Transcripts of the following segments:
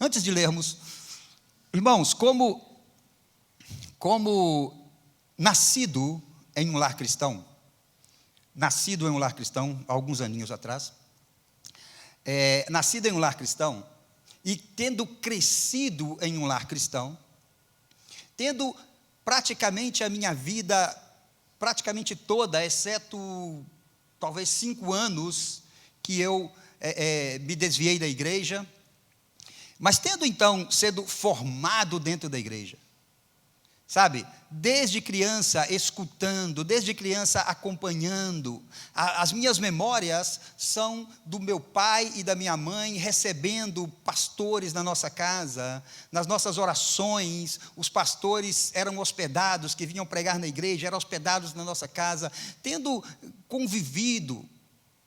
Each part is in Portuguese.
Antes de lermos, irmãos, como nascido em um lar cristão, há alguns aninhos atrás, nascido em um lar cristão, e tendo crescido em um lar cristão, tendo praticamente a minha vida, praticamente toda, exceto talvez 5 anos, que eu me desviei da igreja, mas tendo então sido formado dentro da igreja, sabe, desde criança escutando, desde criança acompanhando, as minhas memórias são do meu pai e da minha mãe recebendo pastores na nossa casa, nas nossas orações, os pastores eram hospedados, que vinham pregar na igreja, eram hospedados na nossa casa, tendo convivido,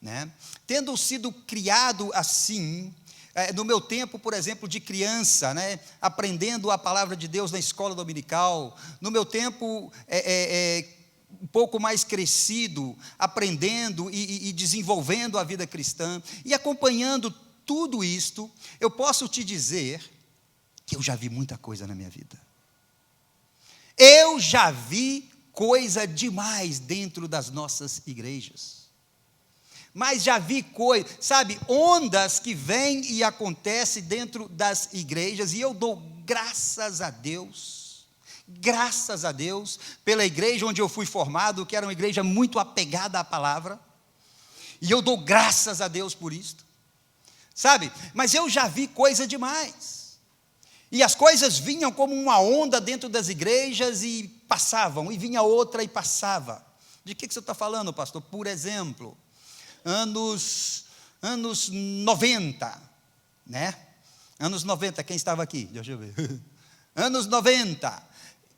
né, tendo sido criado assim. No meu tempo, por exemplo, de criança, né, aprendendo a palavra de Deus na escola dominical, no meu tempo um pouco mais crescido, aprendendo e desenvolvendo a vida cristã, e acompanhando tudo isto, eu posso te dizer que eu já vi muita coisa na minha vida. Eu já vi coisa demais dentro das nossas igrejas. Mas já vi coisas, sabe, ondas que vêm e acontecem dentro das igrejas, e eu dou graças a Deus, pela igreja onde eu fui formado, que era uma igreja muito apegada à palavra, e eu dou graças a Deus por isto, sabe, mas eu já vi coisa demais, e as coisas vinham como uma onda dentro das igrejas, e passavam, e vinha outra e passava. De que você está falando, pastor? Por exemplo, anos 90, né? Anos 90, quem estava aqui? Deixa eu ver. Anos 90,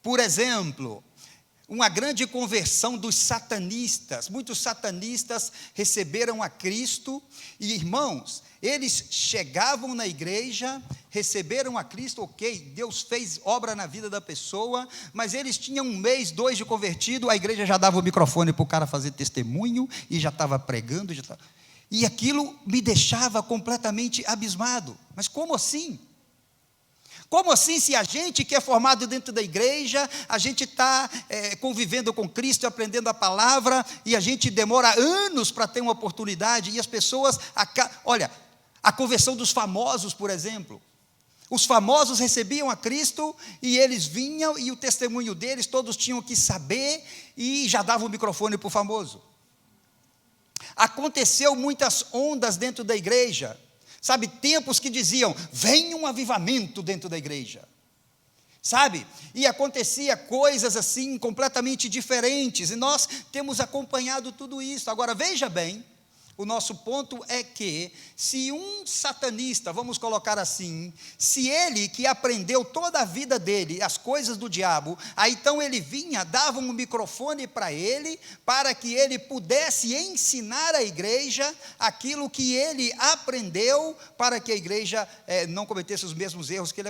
por exemplo, uma grande conversão dos satanistas. Muitos satanistas receberam a Cristo, e irmãos, eles chegavam na igreja, receberam a Cristo, ok, Deus fez obra na vida da pessoa, mas eles tinham 1 mês, 2 de convertido, a igreja já dava o microfone para o cara fazer testemunho, e já estava pregando, e aquilo me deixava completamente abismado. Mas como assim? Como assim, se a gente que é formado dentro da igreja, a gente está convivendo com Cristo, aprendendo a palavra, e a gente demora anos para ter uma oportunidade, e as pessoas, olha, a conversão dos famosos, por exemplo, os famosos recebiam a Cristo, e eles vinham, e o testemunho deles, todos tinham que saber, e já dava o microfone para o famoso. Aconteceu muitas ondas dentro da igreja, sabe, tempos que diziam, vem um avivamento dentro da igreja, sabe, e acontecia coisas assim, completamente diferentes, e nós temos acompanhado tudo isso. Agora, veja bem, o nosso ponto é que, se um satanista, vamos colocar assim, se ele que aprendeu toda a vida dele, as coisas do diabo, aí então ele vinha, dava um microfone para ele, para que ele pudesse ensinar à igreja aquilo que ele aprendeu, para que a igreja não cometesse os mesmos erros que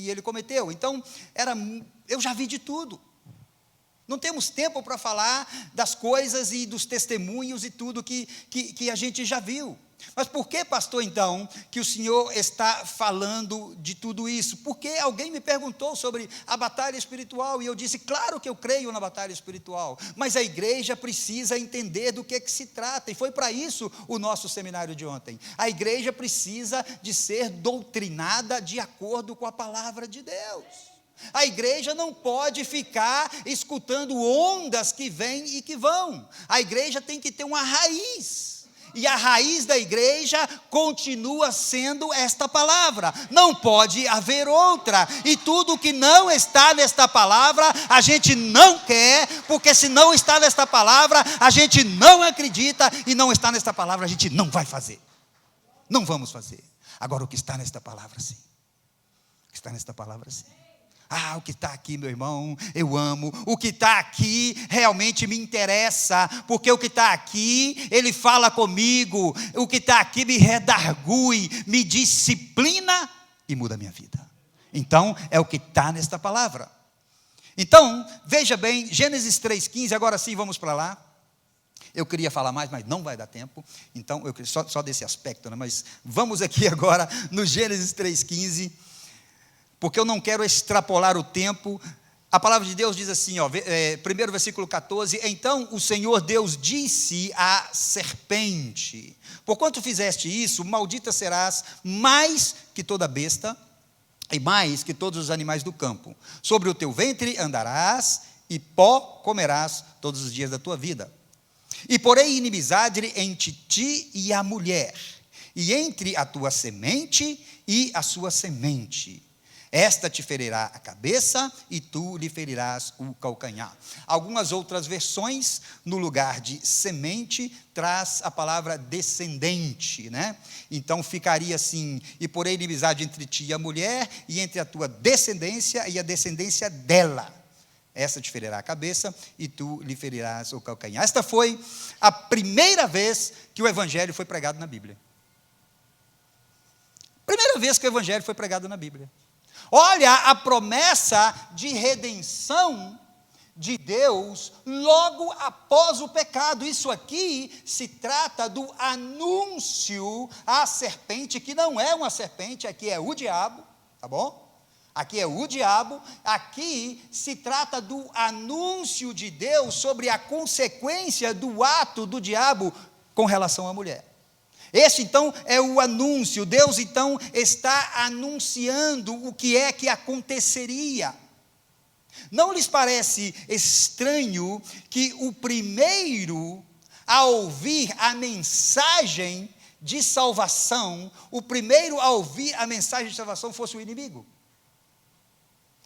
ele cometeu. Então, eu já vi de tudo. Não temos tempo para falar das coisas e dos testemunhos e tudo que a gente já viu. Mas por que, pastor, então, que o senhor está falando de tudo isso? Porque alguém me perguntou sobre a batalha espiritual, e eu disse, claro que eu creio na batalha espiritual, mas a igreja precisa entender do que se trata, e foi para isso o nosso seminário de ontem. A igreja precisa de ser doutrinada de acordo com a palavra de Deus. A igreja não pode ficar escutando ondas que vêm e que vão. A igreja tem que ter uma raiz. E a raiz da igreja continua sendo esta palavra. Não pode haver outra. E tudo que não está nesta palavra, a gente não quer, porque se não está nesta palavra, a gente não acredita, e não está nesta palavra, a gente não vai fazer. Não vamos fazer. Agora, o que está nesta palavra, sim. O que está nesta palavra, sim. O que está aqui, meu irmão, eu amo. O que está aqui realmente me interessa, porque o que está aqui, ele fala comigo. O que está aqui me redargui, me disciplina e muda a minha vida. Então, é o que está nesta palavra. Então, veja bem, Gênesis 3,15, agora sim vamos para lá. Eu queria falar mais, mas não vai dar tempo. Então, eu só desse aspecto, né? Mas vamos aqui agora no Gênesis 3,15, porque eu não quero extrapolar o tempo. A palavra de Deus diz assim, primeiro versículo 14, então o Senhor Deus disse à serpente, porquanto fizeste isso, maldita serás mais que toda besta, e mais que todos os animais do campo. Sobre o teu ventre andarás, e pó comerás todos os dias da tua vida. E porei inimizade entre ti e a mulher, e entre a tua semente e a sua semente. Esta te ferirá a cabeça e tu lhe ferirás o calcanhar. Algumas outras versões, no lugar de semente, traz a palavra descendente, né? Então ficaria assim, e porém inimizade entre ti e a mulher, e entre a tua descendência e a descendência dela. Esta te ferirá a cabeça e tu lhe ferirás o calcanhar. Esta foi a primeira vez que o evangelho foi pregado na Bíblia. Primeira vez que o evangelho foi pregado na Bíblia. Olha a promessa de redenção de Deus logo após o pecado. Isso aqui se trata do anúncio à serpente, que não é uma serpente, aqui é o diabo, tá bom? Aqui é o diabo, aqui se trata do anúncio de Deus sobre a consequência do ato do diabo com relação à mulher. Esse então é o anúncio. Deus então está anunciando o que é que aconteceria. Não lhes parece estranho que o primeiro a ouvir a mensagem de salvação, o primeiro a ouvir a mensagem de salvação fosse o inimigo?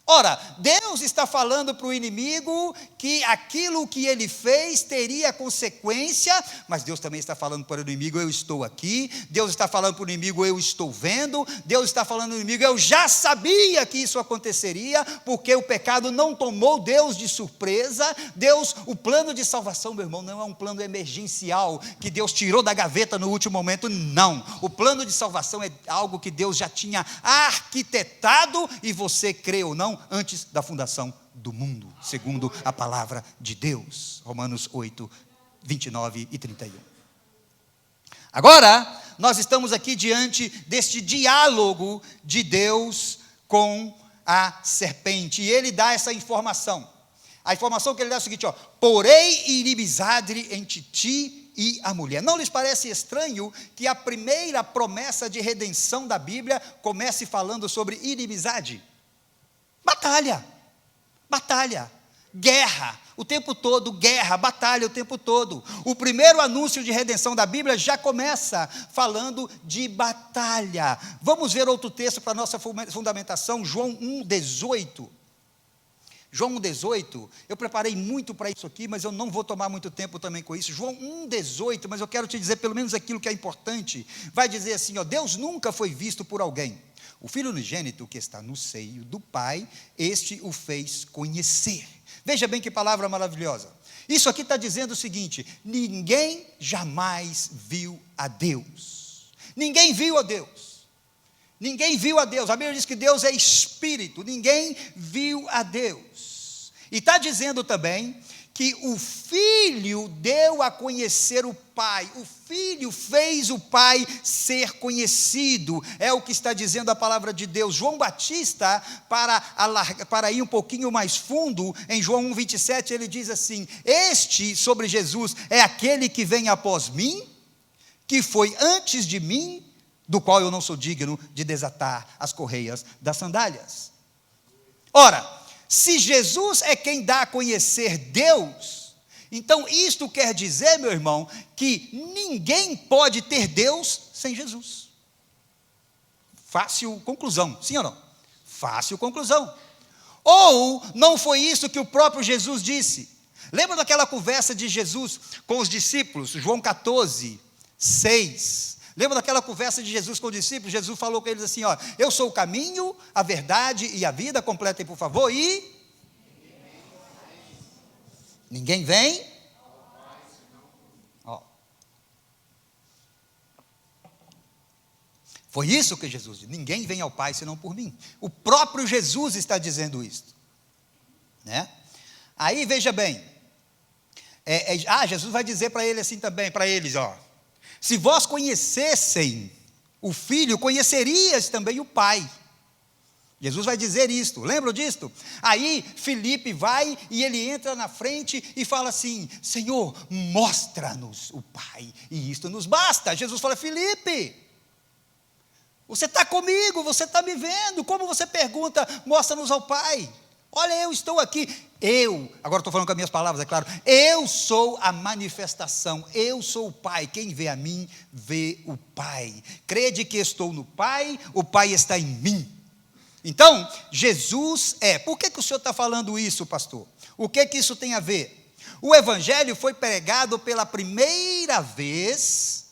Ora, Deus está falando para o inimigo que aquilo que ele fez teria consequência, mas Deus também está falando para o inimigo, eu estou aqui. Deus está falando para o inimigo, eu estou vendo. Deus está falando para o inimigo, eu já sabia que isso aconteceria, porque o pecado não tomou Deus de surpresa. Deus, o plano de salvação, meu irmão, não é um plano emergencial, que Deus tirou da gaveta no último momento, não. O plano de salvação é algo que Deus já tinha arquitetado, e você crê ou não, antes da fundação do mundo, segundo a palavra de Deus. Romanos 8, 29 e 31. Agora, nós estamos aqui diante deste diálogo de Deus com a serpente, e ele dá essa informação. A informação que ele dá é a seguinte, porém inimizade entre ti e a mulher. Não lhes parece estranho que a primeira promessa de redenção da Bíblia comece falando sobre inimizade? Batalha, guerra, o tempo todo, guerra, batalha o tempo todo. O primeiro anúncio de redenção da Bíblia já começa falando de batalha. Vamos ver outro texto para a nossa fundamentação, João 1,18. João 1,18, eu preparei muito para isso aqui, mas eu não vou tomar muito tempo também com isso. João 1,18, mas eu quero te dizer pelo menos aquilo que é importante. Vai dizer assim, Deus nunca foi visto por alguém. O Filho unigênito que está no seio do Pai, este o fez conhecer. Veja bem que palavra maravilhosa. Isso aqui está dizendo o seguinte, ninguém jamais viu a Deus. Ninguém viu a Deus. Ninguém viu a Deus. A Bíblia diz que Deus é espírito. Ninguém viu a Deus. E está dizendo também que o Filho deu a conhecer o Pai. O Filho fez o Pai ser conhecido. É o que está dizendo a palavra de Deus. João Batista, para ir um pouquinho mais fundo, em João 1,27, ele diz assim, este, sobre Jesus, é aquele que vem após mim, que foi antes de mim, do qual eu não sou digno de desatar as correias das sandálias. Ora, se Jesus é quem dá a conhecer Deus, então isto quer dizer, meu irmão, que ninguém pode ter Deus sem Jesus. Fácil conclusão, sim ou não? Fácil conclusão. Ou não foi isso que o próprio Jesus disse? Lembra daquela conversa de Jesus com os discípulos, João 14, 6. Lembra daquela conversa de Jesus com os discípulos? Jesus falou com eles assim, eu sou o caminho, a verdade e a vida. Completem, por favor. E ninguém vem. Foi isso que Jesus disse. Ninguém vem ao Pai senão por mim. O próprio Jesus está dizendo isso, né? Aí veja bem, Jesus vai dizer para ele assim também, para eles, se vós conhecessem o Filho, conhecerias também o Pai. Jesus vai dizer isto, lembram disto? Aí Filipe vai e ele entra na frente e fala assim: Senhor, mostra-nos o Pai, e isto nos basta. Jesus fala: Filipe, você está comigo, você está me vendo, como você pergunta, mostra-nos ao Pai? Olha, eu estou aqui, agora estou falando com as minhas palavras, é claro, eu sou a manifestação, eu sou o Pai, quem vê a mim, vê o Pai. Crede que estou no Pai, o Pai está em mim. Então, Jesus por que o senhor está falando isso, pastor? O que isso tem a ver? O Evangelho foi pregado pela primeira vez,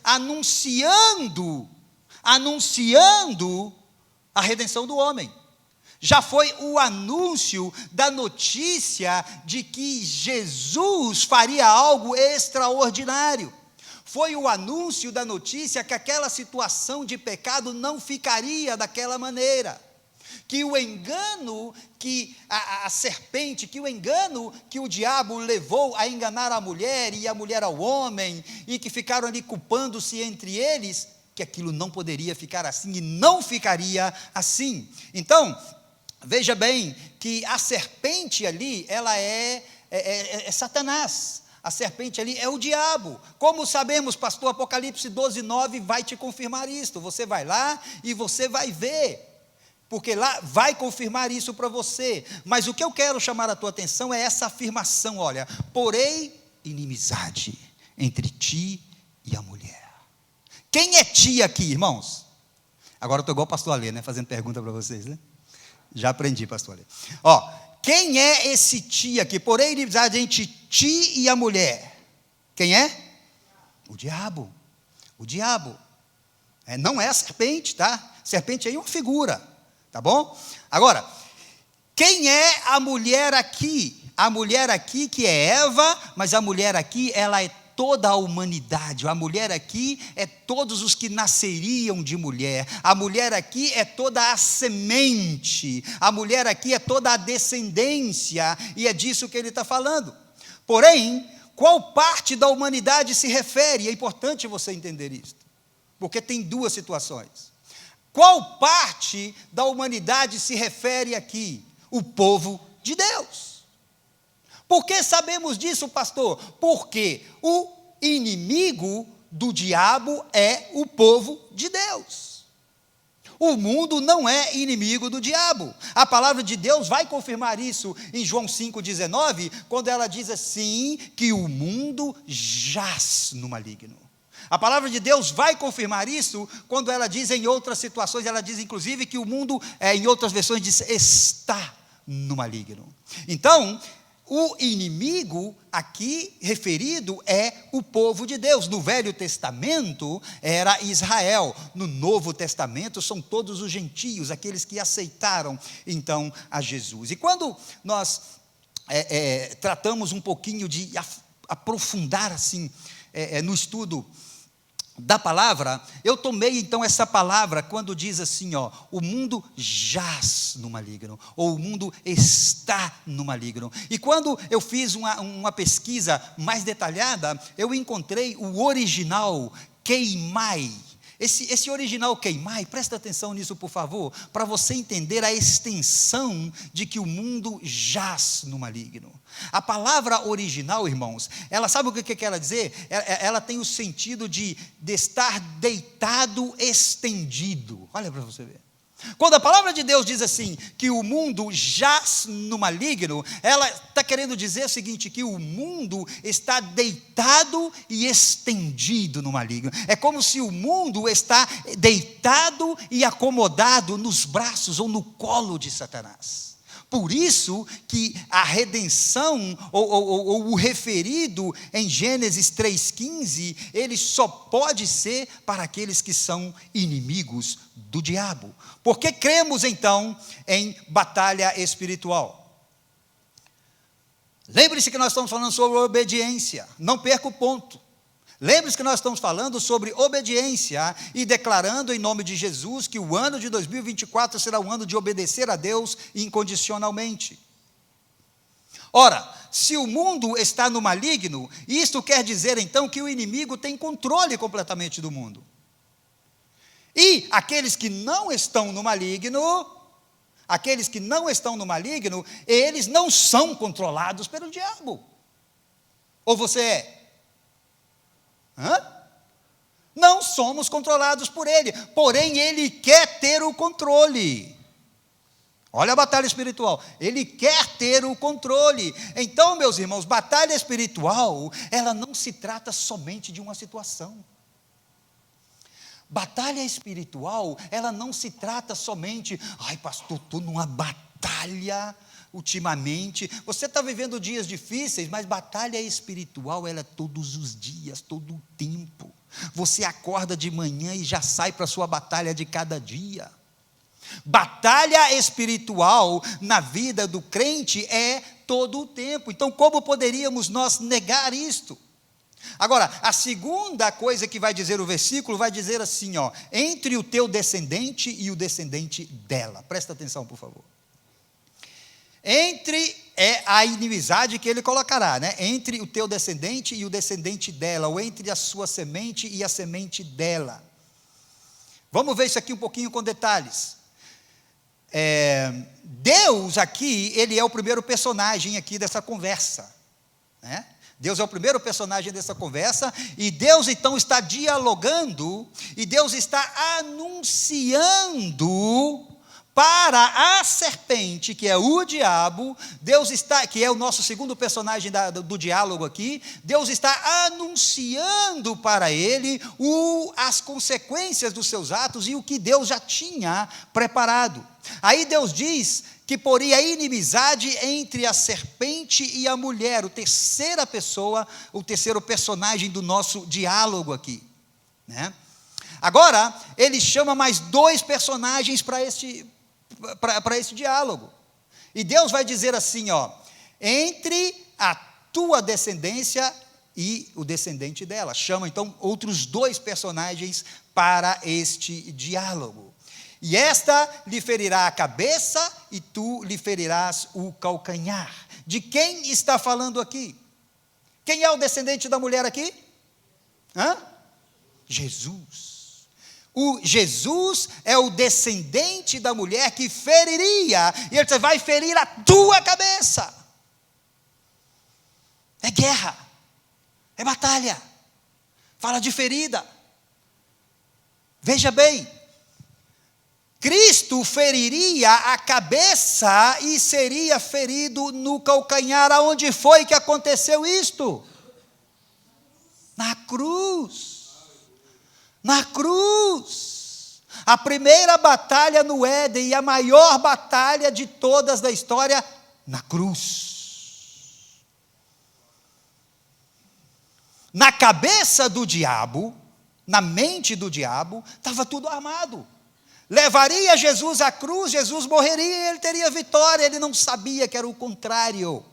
anunciando a redenção do homem. Já foi o anúncio da notícia de que Jesus faria algo extraordinário. Foi o anúncio da notícia que aquela situação de pecado não ficaria daquela maneira. Que o engano que a serpente, que o engano que o diabo levou a enganar a mulher e a mulher ao homem, e que ficaram ali culpando-se entre eles, que aquilo não poderia ficar assim e não ficaria assim. Então, veja bem que a serpente ali, ela é Satanás. A serpente ali é o diabo. Como sabemos, pastor, Apocalipse 12:9 vai te confirmar isto. Você vai lá e você vai ver, porque lá vai confirmar isso para você. Mas o que eu quero chamar a tua atenção é essa afirmação, olha: porém inimizade entre ti e a mulher. Quem é ti aqui, irmãos? Agora eu estou igual o pastor Alê, né, fazendo pergunta para vocês, né? Já aprendi, pastor Alê. Quem é esse ti aqui? Porém inimizade entre ti e a mulher. Quem é? O diabo. O diabo. Não é a serpente, tá? Serpente aí é uma figura, tá bom? Agora, quem é a mulher aqui? A mulher aqui que é Eva, mas a mulher aqui, ela é toda a humanidade. A mulher aqui é todos os que nasceriam de mulher. A mulher aqui é toda a semente. A mulher aqui é toda a descendência. E é disso que ele está falando. Porém, qual parte da humanidade se refere? É importante você entender isso, porque tem duas situações. Qual parte da humanidade se refere aqui? O povo de Deus. Por que sabemos disso, pastor? Porque o inimigo do diabo é o povo de Deus. O mundo não é inimigo do diabo. A palavra de Deus vai confirmar isso em João 5,19, quando ela diz assim, que o mundo jaz no maligno. A palavra de Deus vai confirmar isso quando ela diz em outras situações, ela diz inclusive que o mundo, em outras versões, diz está no maligno. Então, o inimigo aqui referido é o povo de Deus. No Velho Testamento era Israel. No Novo Testamento são todos os gentios, aqueles que aceitaram então a Jesus. E quando nós tratamos um pouquinho de aprofundar assim no estudo da palavra, eu tomei então essa palavra quando diz assim, o mundo jaz no maligno, ou o mundo está no maligno. E quando eu fiz uma pesquisa mais detalhada, eu encontrei o original queimai. Esse original queimai, presta atenção nisso, por favor, para você entender a extensão de que o mundo jaz no maligno. A palavra original, irmãos, ela sabe o que quer dizer? Ela tem o sentido de estar deitado, estendido. Olha para você ver. Quando a palavra de Deus diz assim, que o mundo jaz no maligno, ela está querendo dizer o seguinte, que o mundo está deitado e estendido no maligno. É como se o mundo está deitado e acomodado nos braços ou no colo de Satanás. Por isso que a redenção, ou o referido em Gênesis 3,15, ele só pode ser para aqueles que são inimigos do diabo. Porque cremos então em batalha espiritual. Lembre-se que nós estamos falando sobre obediência, não perca o ponto. Lembre-se que nós estamos falando sobre obediência e declarando em nome de Jesus que o ano de 2024 será um ano de obedecer a Deus incondicionalmente. Ora, se o mundo está no maligno, isto quer dizer então que o inimigo tem controle completamente do mundo. E aqueles que não estão no maligno, eles não são controlados pelo diabo. Ou você é? Não somos controlados por ele, porém ele quer ter o controle. Olha a batalha espiritual, ele quer ter o controle. Então, meus irmãos, batalha espiritual, ela não se trata somente de uma situação. Batalha espiritual, ela não se trata somente, ai pastor, estou numa batalha ultimamente. Você está vivendo dias difíceis, mas batalha espiritual, ela é todos os dias, todo o tempo. Você acorda de manhã e já sai para a sua batalha de cada dia. Batalha espiritual na vida do crente é todo o tempo. Então, como poderíamos nós negar isto? Agora, a segunda coisa que vai dizer o versículo, vai dizer assim, entre o teu descendente e o descendente dela. Presta atenção, por favor. Entre é a inimizade que ele colocará, né? Entre o teu descendente e o descendente dela, ou entre a sua semente e a semente dela. Vamos ver isso aqui um pouquinho com detalhes. Deus aqui, ele é o primeiro personagem aqui dessa conversa, né? Deus é o primeiro personagem dessa conversa, e Deus então está dialogando, e Deus está anunciando para a serpente, que é o diabo, que é o nosso segundo personagem do diálogo aqui, Deus está anunciando para ele as consequências dos seus atos e o que Deus já tinha preparado. Aí Deus diz que poria a inimizade entre a serpente e a mulher, o terceiro personagem do nosso diálogo aqui, né? Agora, ele chama mais dois personagens para esse diálogo. E Deus vai dizer assim, entre a tua descendência e o descendente dela. Chama então outros dois personagens para este diálogo. E esta lhe ferirá a cabeça e tu lhe ferirás o calcanhar. De quem está falando aqui? Quem é o descendente da mulher aqui? Jesus. O Jesus é o descendente da mulher que feriria, e ele vai ferir a tua cabeça. É guerra, é batalha, fala de ferida. Veja bem, Cristo feriria a cabeça e seria ferido no calcanhar. Aonde foi que aconteceu isto? Na cruz. Na cruz. A primeira batalha no Éden e a maior batalha de todas da história, na cruz. Na cabeça do diabo, na mente do diabo, estava tudo armado. Levaria Jesus à cruz, Jesus morreria e ele teria vitória. Ele não sabia que era o contrário.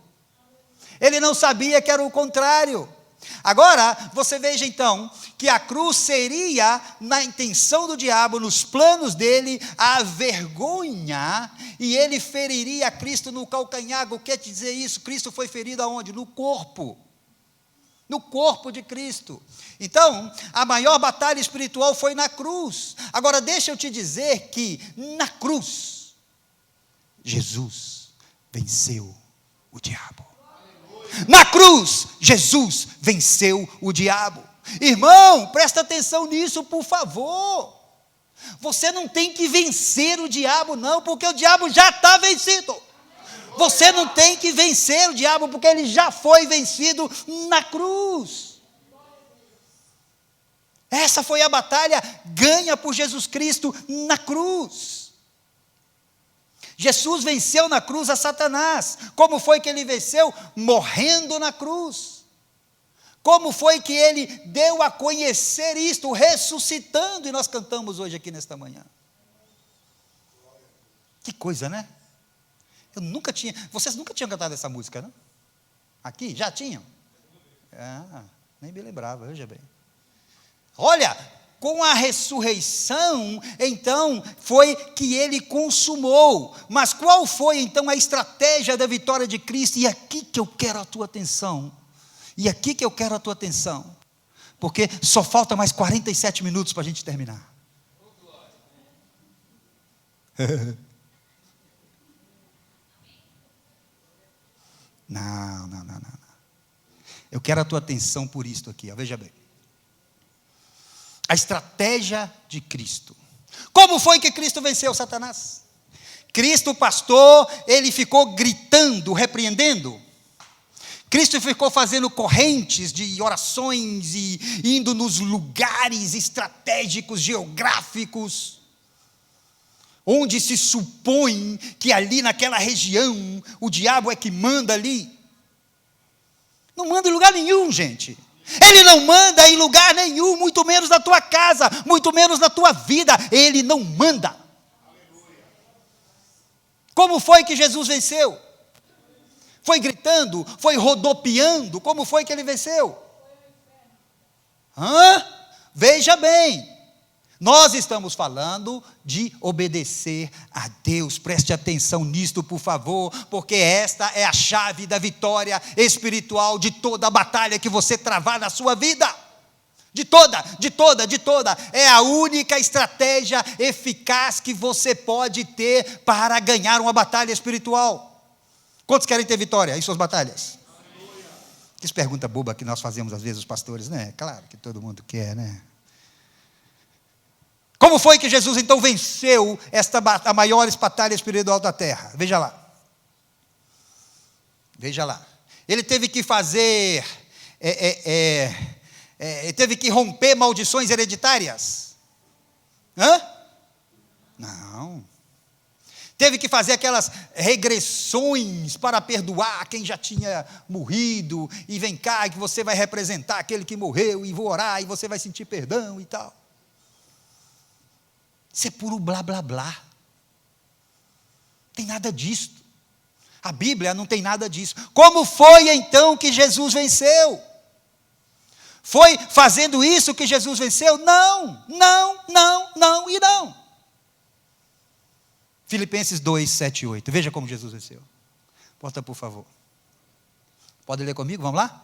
Agora, você veja então, que a cruz seria, na intenção do diabo, nos planos dele, a vergonha, e ele feriria a Cristo no calcanhar. O que quer dizer isso? Cristo foi ferido aonde? No corpo de Cristo. Então, a maior batalha espiritual foi na cruz. Agora, deixa eu te dizer que, na cruz, Jesus venceu o diabo. Na cruz, Jesus venceu o diabo. Irmão, presta atenção nisso, por favor. Você não tem que vencer o diabo, não, porque o diabo já está vencido. Você não tem que vencer o diabo, porque ele já foi vencido na cruz. Essa foi a batalha ganha por Jesus Cristo na cruz. Jesus venceu na cruz a Satanás. Como foi que ele venceu? Morrendo na cruz. Como foi que ele deu a conhecer isto? Ressuscitando, e nós cantamos hoje aqui nesta manhã. Que coisa, né? Vocês nunca tinham cantado essa música, não? Aqui, já tinham? Nem me lembrava, veja bem. Olha, com a ressurreição, então, foi que ele consumou. Mas qual foi, então, a estratégia da vitória de Cristo? E aqui que eu quero a tua atenção. E aqui que eu quero a tua atenção. Porque só falta mais 47 minutos para a gente terminar. Não. Eu quero a tua atenção por isto aqui, ó. Veja bem. A estratégia de Cristo. Como foi que Cristo venceu Satanás? Cristo, pastor, ele ficou gritando, repreendendo. Cristo ficou fazendo correntes de orações e indo nos lugares estratégicos, geográficos, onde se supõe que ali naquela região o diabo é que manda ali. Não manda em lugar nenhum, gente. Ele não manda em lugar nenhum, muito menos na tua casa, muito menos na tua vida. Ele não manda. Como foi que Jesus venceu? Foi gritando? Foi rodopiando? Como foi que ele venceu? Veja bem. Nós estamos falando de obedecer a Deus. Preste atenção nisto, por favor, porque esta é a chave da vitória espiritual de toda a batalha que você travar na sua vida. De toda. É a única estratégia eficaz que você pode ter para ganhar uma batalha espiritual. Quantos querem ter vitória em suas batalhas? Que pergunta boba que nós fazemos às vezes os pastores, né? Claro que todo mundo quer, né? Como foi que Jesus então venceu a maior batalha espiritual da terra? Veja lá. Ele teve que fazer, teve que romper maldições hereditárias? Não. Teve que fazer aquelas regressões para perdoar quem já tinha morrido, e vem cá que você vai representar aquele que morreu, e vou orar, e você vai sentir perdão e tal. Isso é puro blá blá blá. Não tem nada disso. A Bíblia não tem nada disso. Como foi então que Jesus venceu? Foi fazendo isso que Jesus venceu? Não. Filipenses 2, 7 e 8. Veja como Jesus venceu. Bota, por favor. Pode ler comigo? Vamos lá?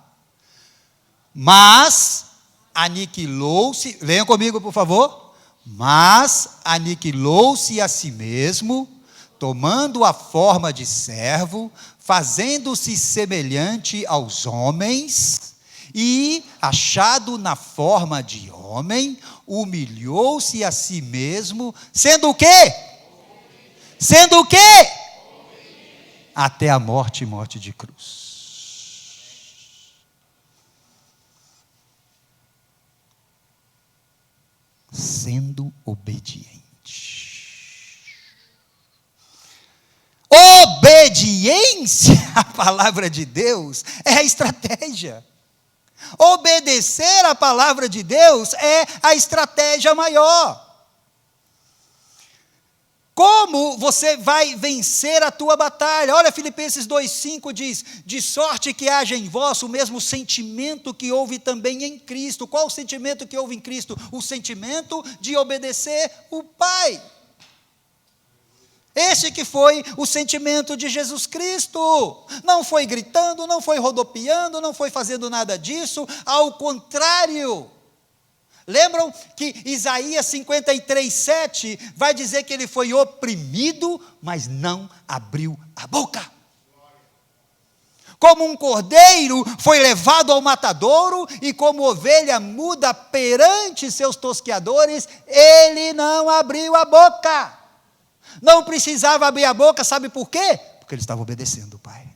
Mas aniquilou-se. Leiam comigo, por favor. Mas aniquilou-se a si mesmo, tomando a forma de servo, fazendo-se semelhante aos homens, e, achado na forma de homem, humilhou-se a si mesmo, sendo o quê? Sendo o quê? Até a morte de cruz. Sendo obediente. Obediência à palavra de Deus é a estratégia. Obedecer à palavra de Deus é a estratégia maior. Como você vai vencer a tua batalha? Olha, Filipenses 2,5 diz: de sorte que haja em vós o mesmo sentimento que houve também em Cristo. Qual o sentimento que houve em Cristo? O sentimento de obedecer o Pai. Esse que foi o sentimento de Jesus Cristo. Não foi gritando, não foi rodopiando, não foi fazendo nada disso. Ao contrário. Lembram que Isaías 53:7 vai dizer que ele foi oprimido, mas não abriu a boca. Como um cordeiro foi levado ao matadouro, e como ovelha muda perante seus tosqueadores, ele não abriu a boca. Não precisava abrir a boca, sabe por quê? Porque ele estava obedecendo o Pai.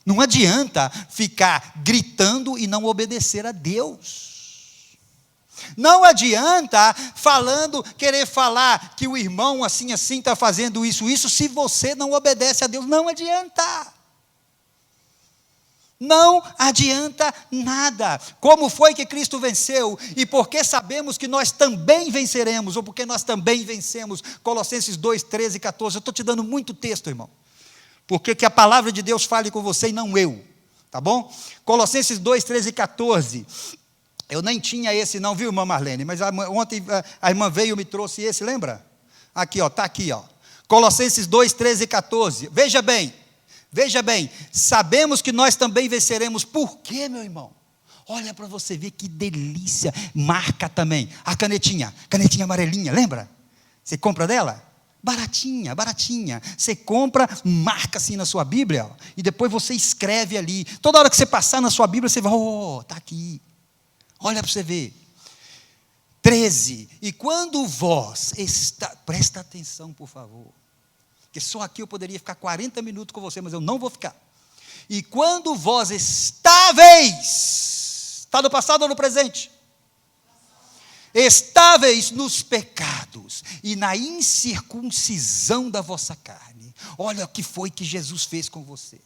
Não adianta ficar gritando e não obedecer a Deus. Não adianta querer falar que o irmão assim está fazendo isso, se você não obedece a Deus. Não adianta. Não adianta nada. Como foi que Cristo venceu? E porque sabemos que nós também venceremos, ou porque nós também vencemos. Colossenses 2, 13 e 14. Eu estou te dando muito texto, irmão. Porque que a palavra de Deus fale com você e não eu. Tá bom? Colossenses 2, 13 e 14. Eu nem tinha esse não, viu, irmã Marlene? Mas ontem a irmã veio e me trouxe esse, lembra? Aqui, ó, está aqui, ó. Colossenses 2, 13 e 14. Veja bem, sabemos que nós também venceremos. Por quê, meu irmão? Olha para você ver que delícia. Marca também. A canetinha amarelinha, lembra? Você compra dela? Baratinha. Você compra, marca assim na sua Bíblia, ó, e depois você escreve ali. Toda hora que você passar na sua Bíblia, você vai, está aqui. Olha para você ver. 13. E quando vós presta atenção, por favor. Porque só aqui eu poderia ficar 40 minutos com você, mas eu não vou ficar. E quando vós estáveis, está no passado ou no presente? Estáveis nos pecados e na incircuncisão da vossa carne. Olha o que foi que Jesus fez com você.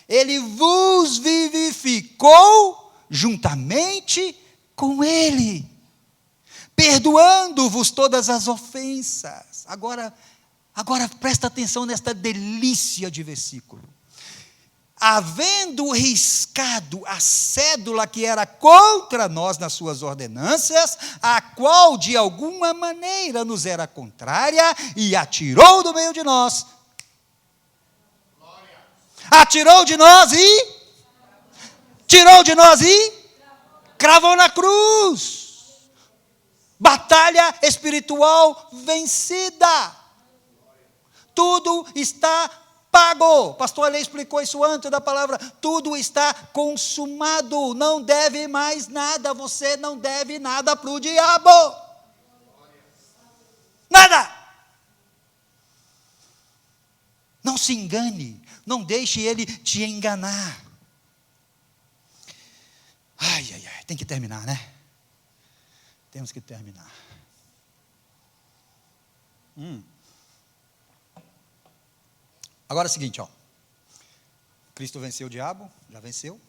Ele vos vivificou juntamente com Ele, perdoando-vos todas as ofensas. Agora presta atenção nesta delícia de versículo. Havendo riscado a cédula que era contra nós nas suas ordenanças, a qual de alguma maneira nos era contrária, e atirou do meio de nós. Atirou de nós e tirou de nós e cravou na cruz. Batalha espiritual vencida. Tudo está pago. Pastor Ale explicou isso antes da palavra. Tudo está consumado. Não deve mais nada. Você não deve nada para o diabo. Nada. Não se engane. Não deixe ele te enganar. Ai, tem que terminar, né? Temos que terminar. Agora é o seguinte, ó. Cristo venceu o diabo, já venceu.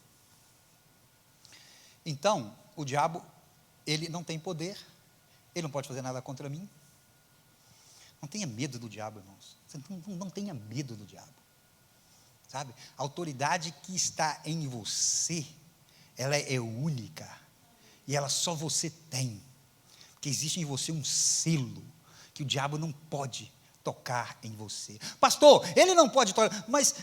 Então, o diabo, ele não tem poder, ele não pode fazer nada contra mim. Não tenha medo do diabo, irmãos. Você não tenha medo do diabo. Sabe? A autoridade que está em você, ela é única. E ela só você tem. Porque existe em você um selo que o diabo não pode tocar em você. Pastor, ele não pode tocar, mas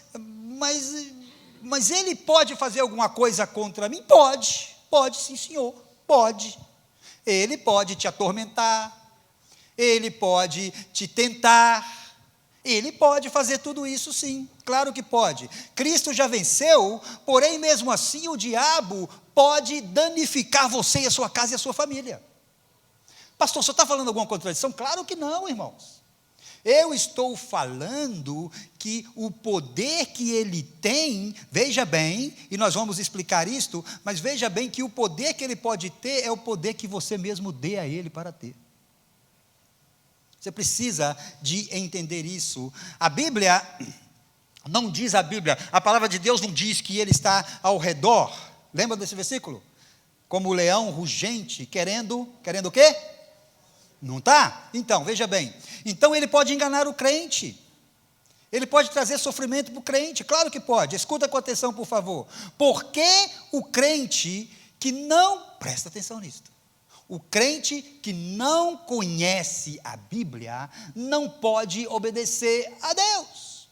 ele pode fazer alguma coisa contra mim? Pode sim, senhor, pode. Ele pode te atormentar, ele pode te tentar, ele pode fazer tudo isso sim, claro que pode. Cristo já venceu, porém mesmo assim o diabo pode danificar você e a sua casa e a sua família. Pastor, você está falando alguma contradição? Claro que não, irmãos. Eu estou falando que o poder que ele tem, veja bem, e nós vamos explicar isto, mas veja bem que o poder que ele pode ter é o poder que você mesmo dê a ele para ter. Você precisa de entender isso. A Bíblia não diz a palavra de Deus não diz que ele está ao redor. Lembra desse versículo? Como o leão rugente, querendo o quê? Não está? Então, veja bem. Então ele pode enganar o crente. Ele pode trazer sofrimento para o crente. Claro que pode. Escuta com atenção, por favor. Porque o crente que não... Presta atenção nisso. O crente que não conhece a Bíblia não pode obedecer a Deus.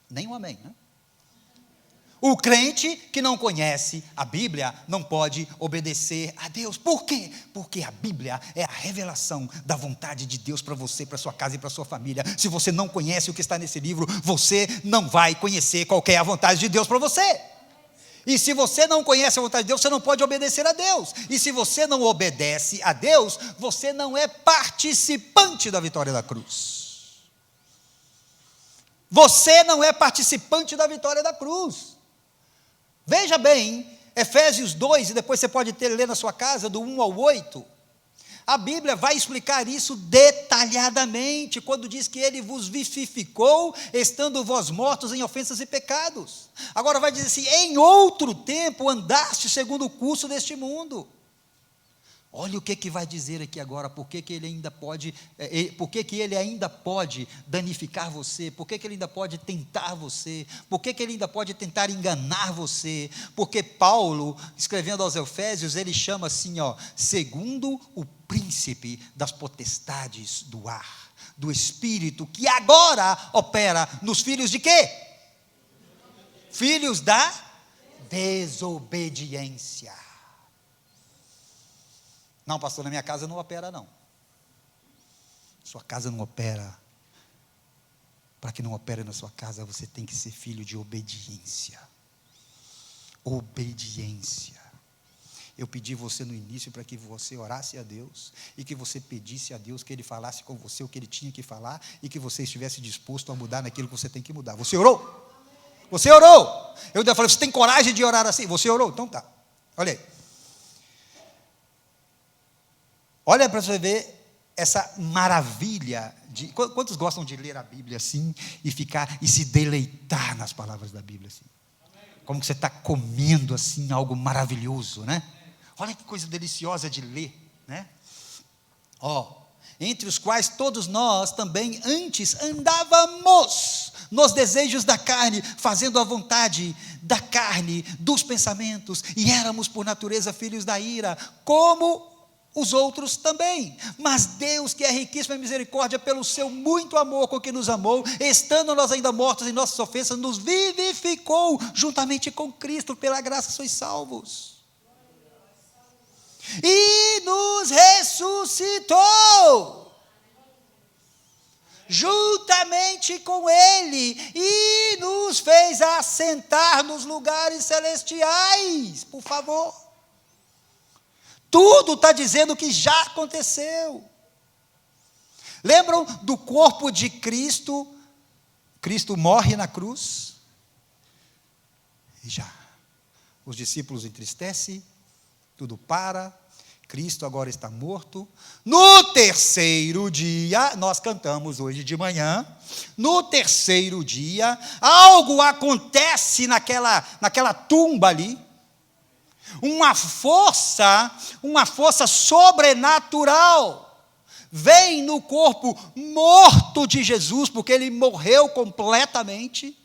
Nem um amém, né? O crente que não conhece a Bíblia não pode obedecer a Deus. Por quê? Porque a Bíblia é a revelação da vontade de Deus para você, para sua casa e para sua família. Se você não conhece o que está nesse livro, você não vai conhecer qual é a vontade de Deus para você. E se você não conhece a vontade de Deus, você não pode obedecer a Deus. E se você não obedece a Deus, você não é participante da vitória da cruz. Você não é participante da vitória da cruz. Veja bem, Efésios 2, e depois você pode ler na sua casa, do 1 ao 8, a Bíblia vai explicar isso detalhadamente, quando diz que ele vos vivificou, estando vós mortos em ofensas e pecados. Agora vai dizer assim, em outro tempo andaste segundo o curso deste mundo. Olha o que vai dizer aqui agora, por que ele ainda pode, por que ele ainda pode danificar você, por que ele ainda pode tentar você, por que ele ainda pode tentar enganar você, porque Paulo, escrevendo aos Efésios, ele chama assim, segundo o príncipe das potestades do ar, do espírito, que agora opera nos filhos de quê? Filhos da desobediência. Não, pastor, na minha casa não opera, não. Sua casa não opera. Para que não opere na sua casa, você tem que ser filho de obediência. Obediência. Eu pedi você no início para que você orasse a Deus e que você pedisse a Deus que Ele falasse com você o que Ele tinha que falar e que você estivesse disposto a mudar naquilo que você tem que mudar. Você orou? Você orou? Eu ainda falei, você tem coragem de orar assim? Você orou? Então tá. Olha aí. Olha para você ver essa maravilha de... Quantos gostam de ler a Bíblia assim e ficar e se deleitar nas palavras da Bíblia assim? Como que você está comendo assim algo maravilhoso, né? Olha que coisa deliciosa de ler, né? Entre os quais todos nós também antes andávamos nos desejos da carne, fazendo a vontade da carne, dos pensamentos, e éramos por natureza filhos da ira, como os outros também. Mas Deus, que é riquíssimo em misericórdia, pelo seu muito amor com que nos amou, estando nós ainda mortos em nossas ofensas, nos vivificou juntamente com Cristo, pela graça sois salvos. E nos ressuscitou juntamente com Ele, e nos fez assentar nos lugares celestiais. Por favor, tudo está dizendo que já aconteceu. Lembram do corpo de Cristo? Cristo morre na cruz e já os discípulos entristecem, tudo para. Cristo agora está morto. No terceiro dia, nós cantamos hoje de manhã, no terceiro dia, algo acontece naquela tumba ali, uma força sobrenatural, vem no corpo morto de Jesus, porque ele morreu completamente.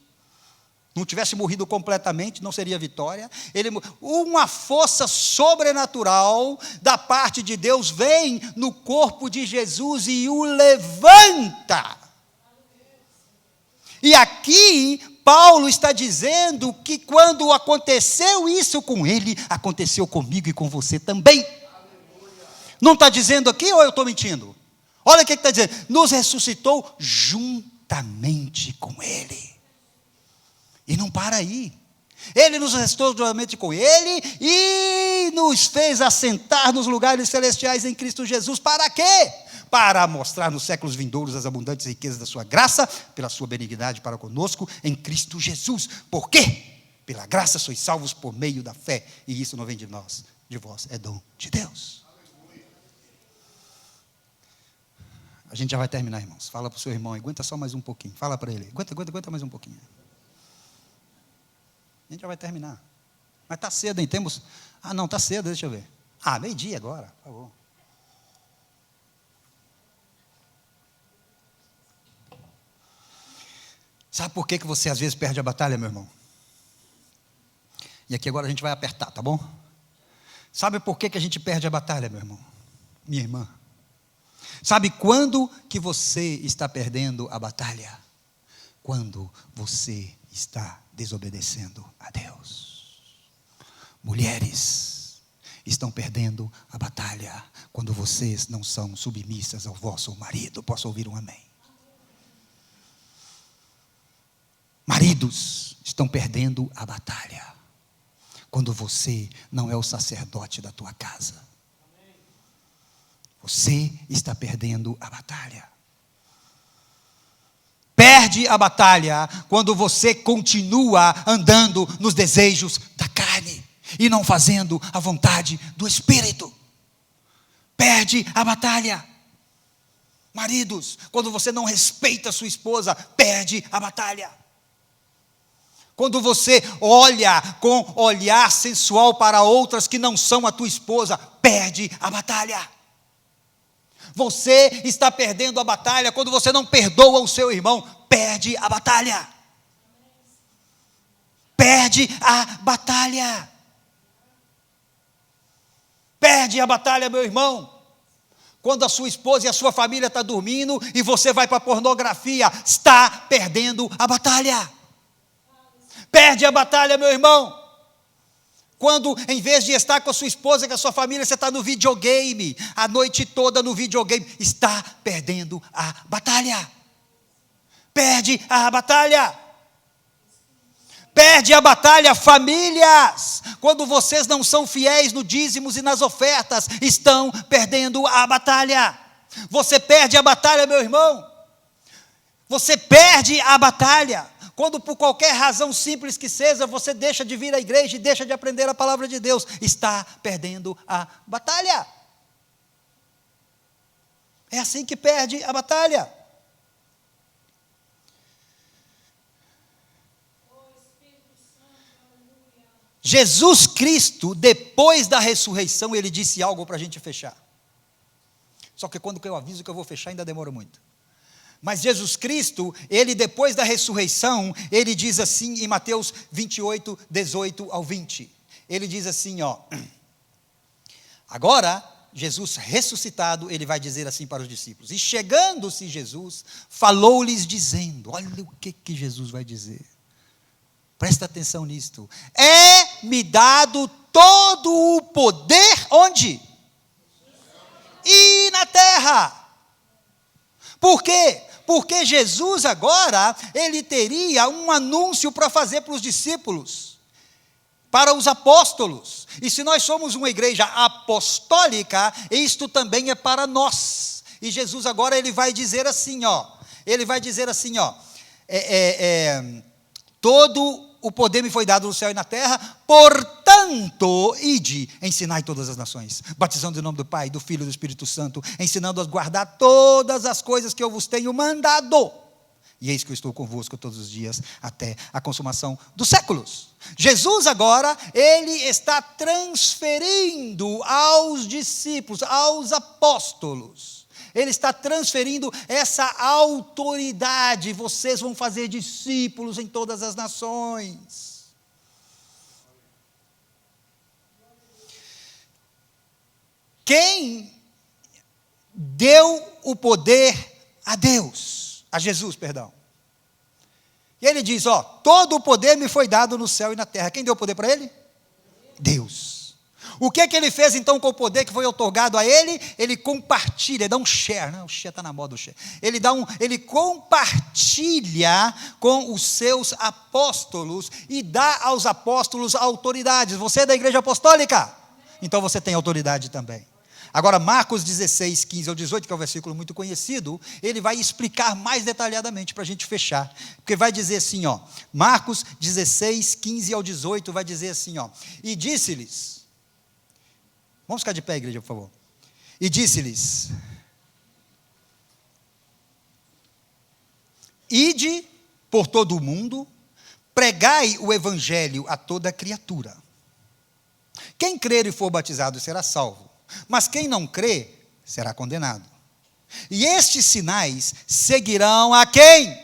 Não tivesse morrido completamente, não seria vitória. Uma força sobrenatural da parte de Deus vem no corpo de Jesus e o levanta. E aqui Paulo está dizendo que quando aconteceu isso com ele, aconteceu comigo e com você também. Não está dizendo aqui ou eu estou mentindo? Olha o que está dizendo. Nos ressuscitou juntamente com ele. E não para aí. Ele nos ressuscitou juntamente com Ele e nos fez assentar nos lugares celestiais em Cristo Jesus. Para quê? Para mostrar nos séculos vindouros as abundantes riquezas da sua graça, pela sua benignidade para conosco em Cristo Jesus. Por quê? Pela graça sois salvos por meio da fé. E isso não vem de nós, de vós, é dom de Deus. A gente já vai terminar, irmãos. Fala para o seu irmão, aguenta só mais um pouquinho. Fala para ele, aguenta mais um pouquinho. A gente já vai terminar. Mas está cedo, hein? Temos... não, está cedo, deixa eu ver. Meio-dia agora, por favor. Sabe por que você às vezes perde a batalha, meu irmão? E aqui agora a gente vai apertar, tá bom? Sabe por que a gente perde a batalha, meu irmão? Minha irmã. Sabe quando que você está perdendo a batalha? Quando você está desobedecendo a Deus. Mulheres estão perdendo a batalha quando vocês não são submissas ao vosso marido. Posso ouvir um amém? Maridos estão perdendo a batalha quando você não é o sacerdote da tua casa. Você está perdendo a batalha. Perde a batalha quando você continua andando nos desejos da carne e não fazendo a vontade do Espírito. Perde a batalha. Maridos, quando você não respeita a sua esposa, perde a batalha. Quando você olha com olhar sensual para outras que não são a tua esposa, perde a batalha. Você está perdendo a batalha quando você não perdoa o seu irmão, perde a batalha. Perde a batalha. Perde a batalha, meu irmão. Quando a sua esposa e a sua família estão dormindo e você vai para a pornografia, está perdendo a batalha. Perde a batalha, meu irmão. Quando, em vez de estar com a sua esposa, com a sua família, você está no videogame, a noite toda no videogame, está perdendo a batalha. Perde a batalha. Perde a batalha, famílias. Quando vocês não são fiéis no dízimos e nas ofertas, estão perdendo a batalha. Você perde a batalha, meu irmão. Você perde a batalha. Quando por qualquer razão simples que seja, você deixa de vir à igreja e deixa de aprender a palavra de Deus, está perdendo a batalha. É assim que perde a batalha. Jesus Cristo, depois da ressurreição, ele disse algo para a gente fechar. Só que quando eu aviso que eu vou fechar, ainda demora muito. Mas Jesus Cristo, ele depois da ressurreição, ele diz assim em Mateus 28, 18 ao 20. Ele diz assim, agora, Jesus ressuscitado, ele vai dizer assim para os discípulos. E chegando-se Jesus, falou-lhes dizendo, olha o que Jesus vai dizer. Presta atenção nisto. É-me dado todo o poder, onde? E na terra. Por quê? Porque Jesus agora, ele teria um anúncio para fazer para os discípulos, para os apóstolos. E se nós somos uma igreja apostólica, isto também é para nós. E Jesus agora, ele vai dizer assim, todo o poder me foi dado no céu e na terra, portanto, ide, ensinai todas as nações, batizando em nome do Pai, do Filho e do Espírito Santo, ensinando-as a guardar todas as coisas que eu vos tenho mandado. E eis que eu estou convosco todos os dias, até a consumação dos séculos. Jesus agora, ele está transferindo aos discípulos, aos apóstolos, ele está transferindo essa autoridade. Vocês vão fazer discípulos em todas as nações. Quem deu o poder a Deus, a Jesus, perdão. E ele diz, todo o poder me foi dado no céu e na terra. Quem deu o poder para ele? Deus. O que ele fez então com o poder que foi otorgado a ele? Ele compartilha, ele dá um share, o share está na moda, o share. Ele compartilha com os seus apóstolos e dá aos apóstolos autoridades. Você é da igreja apostólica? Então você tem autoridade também. Agora, Marcos 16, 15 ao 18, que é um versículo muito conhecido, ele vai explicar mais detalhadamente para a gente fechar. Porque vai dizer assim, Marcos 16, 15 ao 18, vai dizer assim, e disse-lhes, vamos ficar de pé, igreja, por favor. E disse-lhes, ide por todo o mundo, pregai o evangelho a toda criatura. Quem crer e for batizado será salvo, mas quem não crê será condenado. E estes sinais seguirão a quem?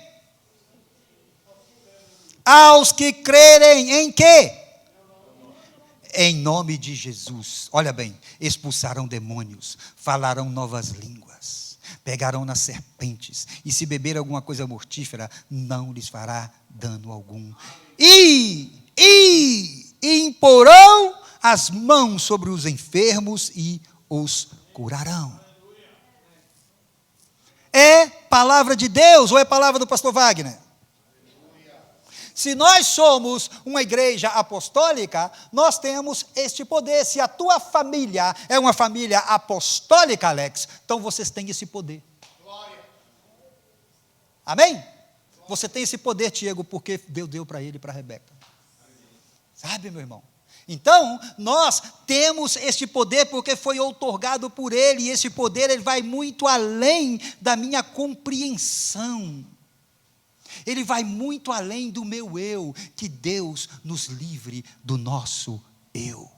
Aos que crerem em quê? Em nome de Jesus. Olha bem, expulsarão demônios, falarão novas línguas, pegarão nas serpentes, e se beber alguma coisa mortífera, não lhes fará dano algum. E imporão as mãos sobre os enfermos e os curarão. É palavra de Deus ou é palavra do pastor Wagner? Se nós somos uma igreja apostólica, nós temos este poder. Se a tua família é uma família apostólica, Alex, então vocês têm esse poder. Amém? Você tem esse poder, Tiago, porque Deus deu para ele e para a Rebeca. Sabe, meu irmão? Então, nós temos este poder porque foi outorgado por ele, e esse poder ele vai muito além da minha compreensão. ele vai muito além do meu eu. Que Deus nos livre do nosso eu.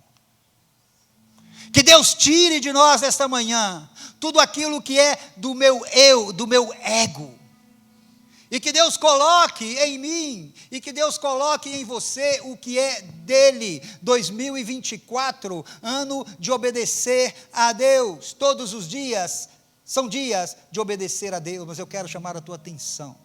Que Deus tire de nós esta manhã tudo aquilo que é do meu eu, do meu ego. E que Deus coloque em mim, e que Deus coloque em você o que é dele. 2024, ano de obedecer a Deus. Todos os dias são dias de obedecer a Deus, mas eu quero chamar a tua atenção,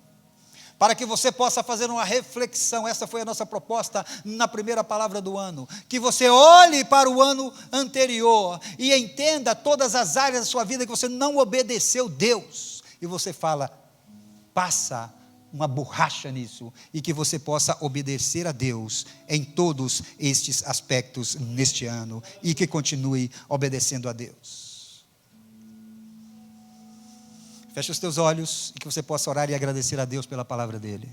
para que você possa fazer uma reflexão. Essa foi a nossa proposta na primeira palavra do ano. Que você olhe para o ano anterior e entenda todas as áreas da sua vida que você não obedeceu Deus. E você fala, passa uma borracha nisso, e que você possa obedecer a Deus em todos estes aspectos neste ano, e que continue obedecendo a Deus. Feche os teus olhos, e que você possa orar e agradecer a Deus pela palavra dele.